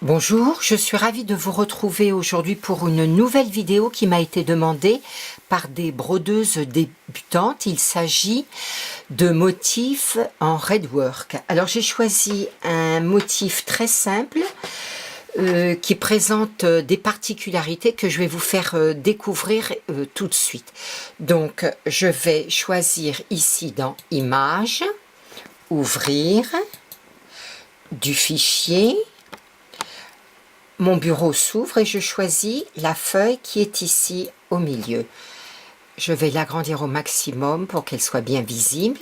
Bonjour, je suis ravie de vous retrouver aujourd'hui pour une nouvelle vidéo qui m'a été demandée par des brodeuses débutantes. Il s'agit de motifs en redwork. Alors j'ai choisi un motif très simple qui présente des particularités que je vais vous faire découvrir tout de suite. Donc je vais choisir ici dans Images, Ouvrir, du fichier. Mon bureau s'ouvre et je choisis la feuille qui est ici au milieu. Je vais l'agrandir au maximum pour qu'elle soit bien visible.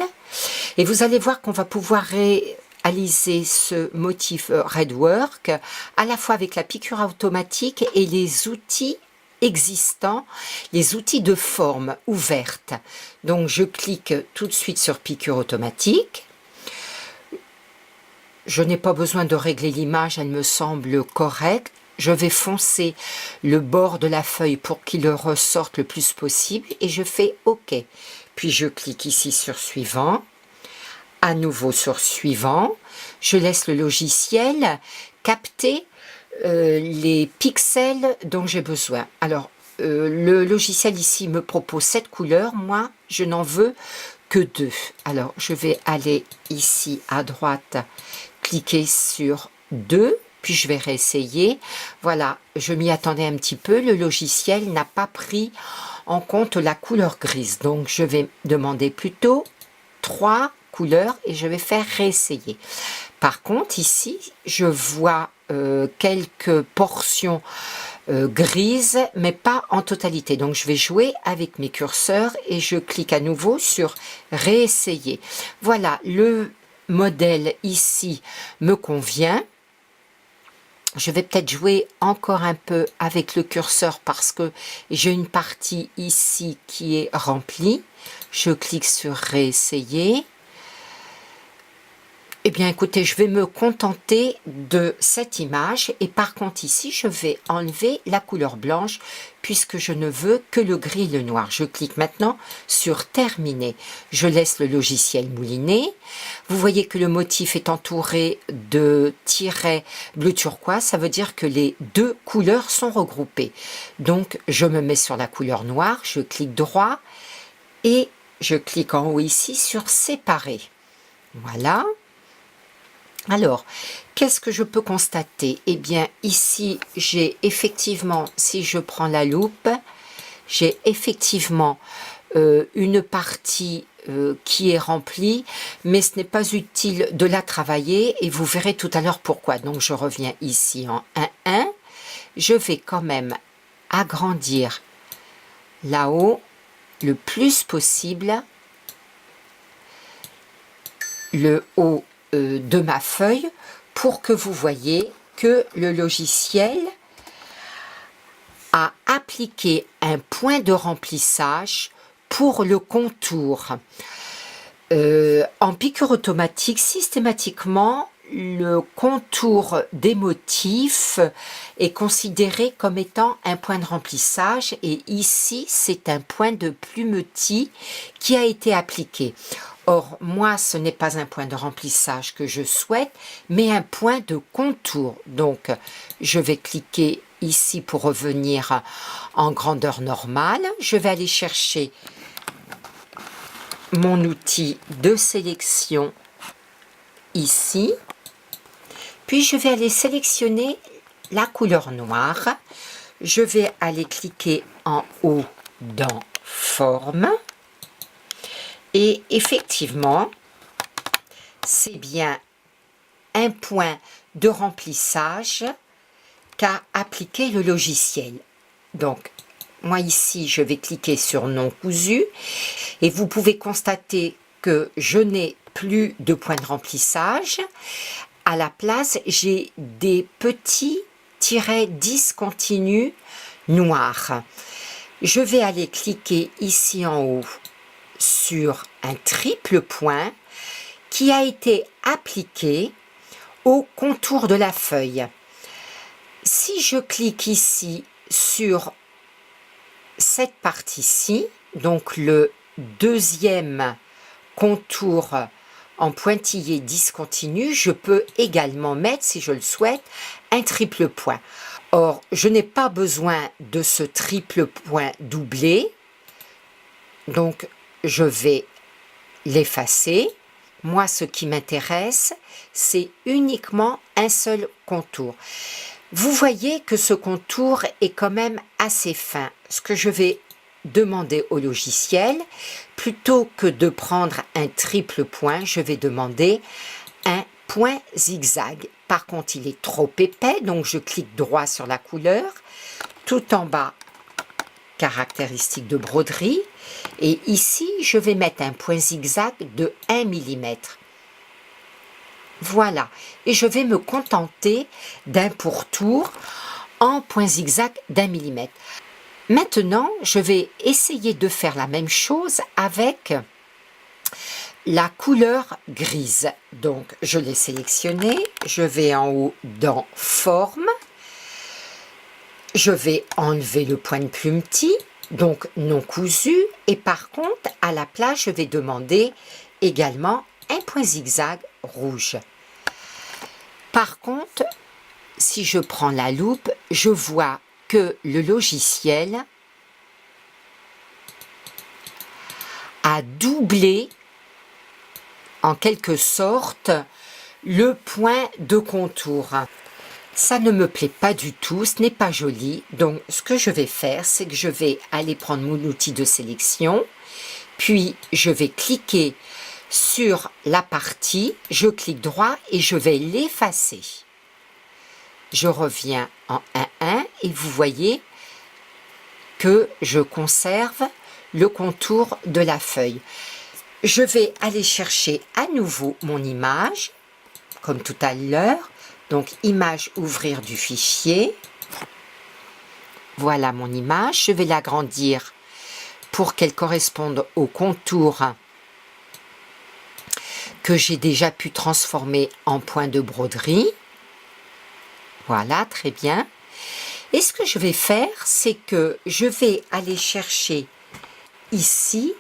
Et vous allez voir qu'on va pouvoir réaliser ce motif redwork à la fois avec la piqûre automatique et les outils existants, les outils de forme ouverte. Donc je clique tout de suite sur piqûre automatique. Je n'ai pas besoin de régler l'image, elle me semble correcte. Je vais foncer le bord de la feuille pour qu'il ressorte le plus possible et je fais OK. Puis je clique ici sur Suivant, à nouveau sur Suivant. Je laisse le logiciel capter les pixels dont j'ai besoin. Alors, le logiciel ici me propose 7 couleurs, moi je n'en veux que 2. Alors, je vais aller ici à droite, cliquer sur 2, puis je vais réessayer. Voilà, je m'y attendais un petit peu, le logiciel n'a pas pris en compte la couleur grise. Donc je vais demander plutôt 3 couleurs et je vais faire réessayer. Par contre, ici, je vois quelques portions grises, mais pas en totalité. Donc je vais jouer avec mes curseurs et je clique à nouveau sur réessayer. Voilà, le modèle ici me convient. Je vais peut-être jouer encore un peu avec le curseur parce que j'ai une partie ici qui est remplie. Je clique sur réessayer. Eh bien, écoutez, je vais me contenter de cette image et par contre ici, je vais enlever la couleur blanche puisque je ne veux que le gris et le noir. Je clique maintenant sur Terminer. Je laisse le logiciel mouliner. Vous voyez que le motif est entouré de tirets bleu turquoise. Ça veut dire que les deux couleurs sont regroupées. Donc, je me mets sur la couleur noire. Je clique droit et je clique en haut ici sur Séparer. Voilà. Alors, qu'est-ce que je peux constater? Eh bien, ici, j'ai effectivement, si je prends la loupe, j'ai effectivement une partie qui est remplie, mais ce n'est pas utile de la travailler et vous verrez tout à l'heure pourquoi. Donc, je reviens ici en 1,1. Je vais quand même agrandir là-haut le plus possible le haut de ma feuille pour que vous voyez que le logiciel a appliqué un point de remplissage pour le contour. En piqûre automatique, systématiquement, le contour des motifs est considéré comme étant un point de remplissage et ici, c'est un point de plumetis qui a été appliqué. Or, moi, ce n'est pas un point de remplissage que je souhaite, mais un point de contour. Donc, je vais cliquer ici pour revenir en grandeur normale. Je vais aller chercher mon outil de sélection ici. Puis, je vais aller sélectionner la couleur noire. Je vais aller cliquer en haut dans Forme. Et effectivement, c'est bien un point de remplissage qu'a appliqué le logiciel. Donc, moi ici, je vais cliquer sur non cousu et vous pouvez constater que je n'ai plus de point de remplissage. À la place, j'ai des petits tirets discontinus noirs. Je vais aller cliquer ici en haut sur un triple point qui a été appliqué au contour de la feuille. Si je clique ici sur cette partie-ci, donc le deuxième contour en pointillé discontinu, je peux également mettre, si je le souhaite, un triple point. Or, je n'ai pas besoin de ce triple point doublé, donc je vais l'effacer. Moi, ce qui m'intéresse, c'est uniquement un seul contour. Vous voyez que ce contour est quand même assez fin. Ce que je vais demander au logiciel, plutôt que de prendre un triple point, je vais demander un point zigzag. Par contre, il est trop épais, donc je clique droit sur la couleur, tout en bas, caractéristique de broderie, et ici, je vais mettre un point zigzag de 1 mm. Voilà, et je vais me contenter d'un pourtour en point zigzag d'1 mm. Maintenant, je vais essayer de faire la même chose avec la couleur grise. Donc, je l'ai sélectionné, je vais en haut dans Forme, je vais enlever le point de plume petit, donc non cousu, et par contre, à la place, je vais demander également un point zigzag rouge. Par contre, si je prends la loupe, je vois que le logiciel a doublé en quelque sorte le point de contour. Ça ne me plaît pas du tout, ce n'est pas joli. Donc ce que je vais faire, c'est que je vais aller prendre mon outil de sélection, puis je vais cliquer sur la partie, je clique droit et je vais l'effacer. Je reviens en 1.1 et vous voyez que je conserve le contour de la feuille. Je vais aller chercher à nouveau mon image, comme tout à l'heure. Donc, image, ouvrir du fichier. Voilà mon image. Je vais l'agrandir pour qu'elle corresponde au contour que j'ai déjà pu transformer en point de broderie. Voilà, très bien. Et ce que je vais faire, c'est que je vais aller chercher ici,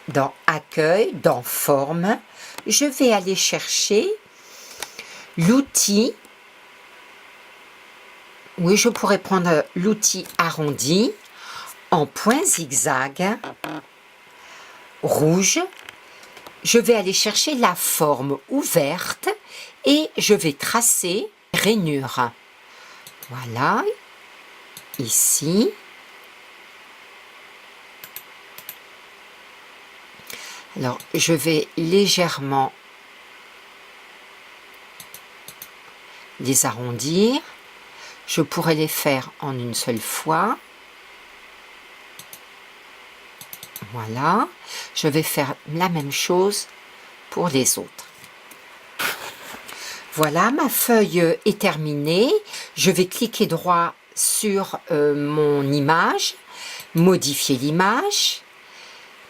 dans Accueil, dans Forme, je vais aller chercher l'outil. Oui, je pourrais prendre l'outil arrondi en point zigzag rouge. Je vais aller chercher la forme ouverte et je vais tracer rainure. Voilà, ici. Alors, je vais légèrement les arrondir. Je pourrais les faire en une seule fois. Voilà. Je vais faire la même chose pour les autres. Voilà, ma feuille est terminée. Je vais cliquer droit sur mon image, modifier l'image,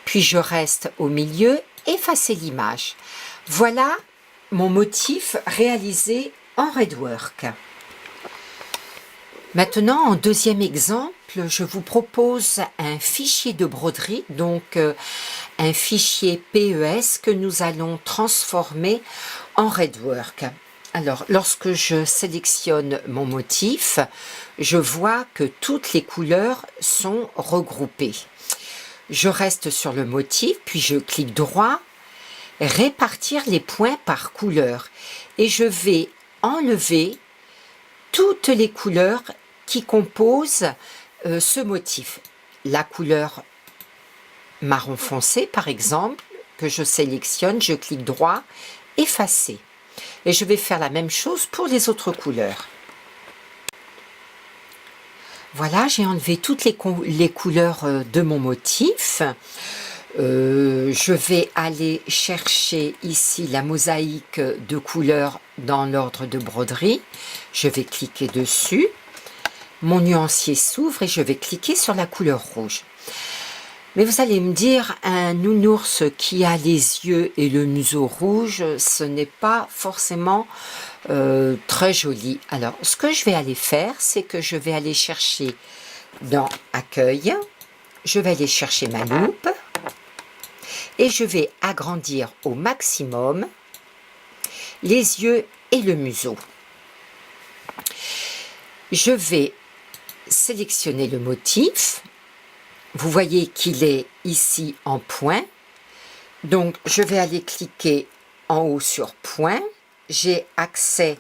puis je reste au milieu, effacer l'image. Voilà mon motif réalisé en Redwork. Maintenant, en deuxième exemple, je vous propose un fichier de broderie, donc un fichier PES que nous allons transformer en Redwork. Alors, lorsque je sélectionne mon motif, je vois que toutes les couleurs sont regroupées. Je reste sur le motif, puis je clique droit, répartir les points par couleur. Et je vais enlever toutes les couleurs qui composent ce motif. La couleur marron foncé, par exemple, que je sélectionne, je clique droit, effacer. Et je vais faire la même chose pour les autres couleurs. Voilà, j'ai enlevé toutes les couleurs de mon motif. Je vais aller chercher ici la mosaïque de couleurs dans l'ordre de broderie. Je vais cliquer dessus. Mon nuancier s'ouvre et je vais cliquer sur la couleur rouge. Mais vous allez me dire, un nounours qui a les yeux et le museau rouge, ce n'est pas forcément très joli. Alors, ce que je vais aller faire, c'est que je vais aller chercher dans Accueil, je vais aller chercher ma loupe, et je vais agrandir au maximum les yeux et le museau. Je vais sélectionner le motif. Vous voyez qu'il est ici en point. Donc, je vais aller cliquer en haut sur point. J'ai accès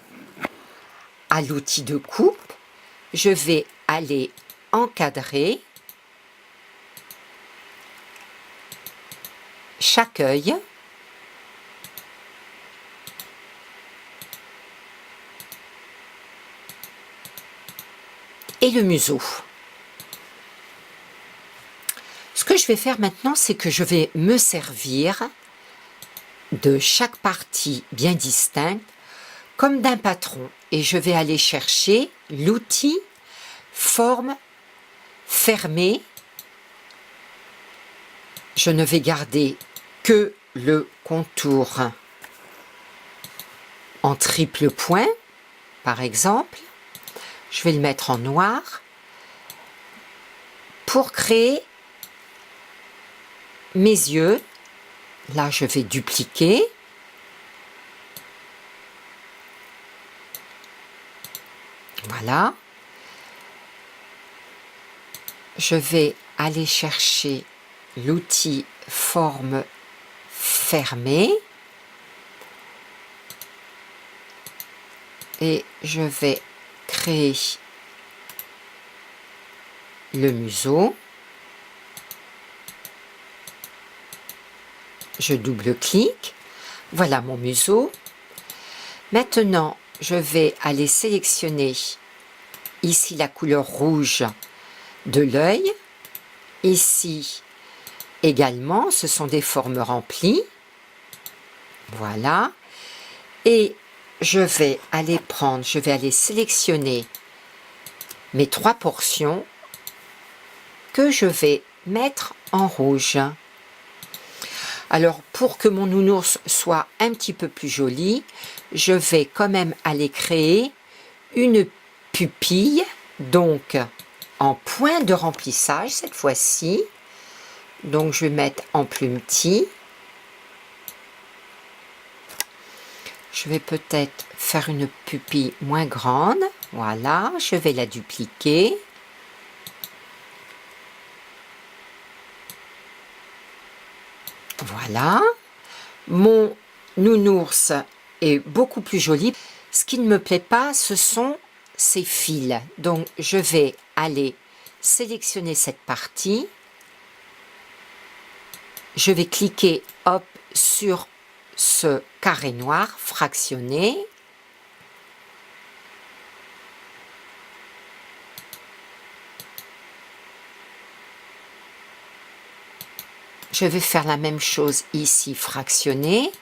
à l'outil de coupe. Je vais aller encadrer chaque œil. Et le museau. Ce que je vais faire maintenant, c'est que je vais me servir de chaque partie bien distincte comme d'un patron et je vais aller chercher l'outil forme fermée. Je ne vais garder que le contour en triple point, par exemple. Je vais le mettre en noir pour créer mes yeux. Là, je vais dupliquer. Voilà. Je vais aller chercher l'outil forme fermée. Et je vais créer le museau. Je double-clique. Voilà mon museau. Maintenant, je vais aller sélectionner ici la couleur rouge de l'œil. Ici également, ce sont des formes remplies. Voilà. Et je vais aller sélectionner mes 3 portions que je vais mettre en rouge. Alors, pour que mon nounours soit un petit peu plus joli, je vais quand même aller créer une pupille, donc en point de remplissage cette fois-ci. Donc, je vais mettre en plus petit. Je vais peut-être faire une pupille moins grande. Voilà, je vais la dupliquer. Voilà, mon nounours est beaucoup plus joli. Ce qui ne me plaît pas, ce sont ces fils. Donc, je vais aller sélectionner cette partie. Je vais cliquer hop sur ce carré noir fractionné. Je vais faire la même chose ici, fractionné.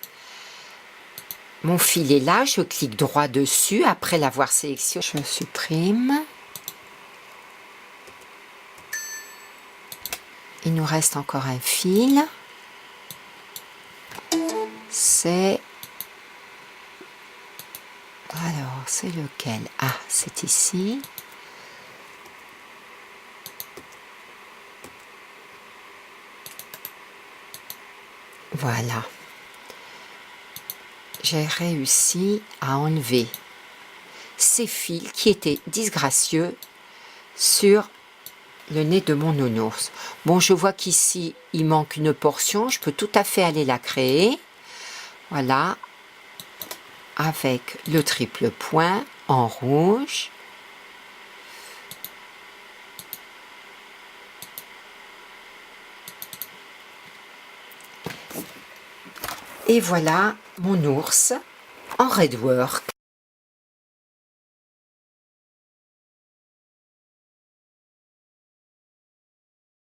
Mon fil est là, je clique droit dessus après l'avoir sélectionné. Je supprime. Il nous reste encore un fil. C'est... Alors, c'est lequel? Ah, c'est ici. Voilà. J'ai réussi à enlever ces fils qui étaient disgracieux sur le nez de mon nounours. Bon, je vois qu'ici, il manque une portion. Je peux tout à fait aller la créer. Voilà. Avec le triple point en rouge. Et voilà mon ours en redwork.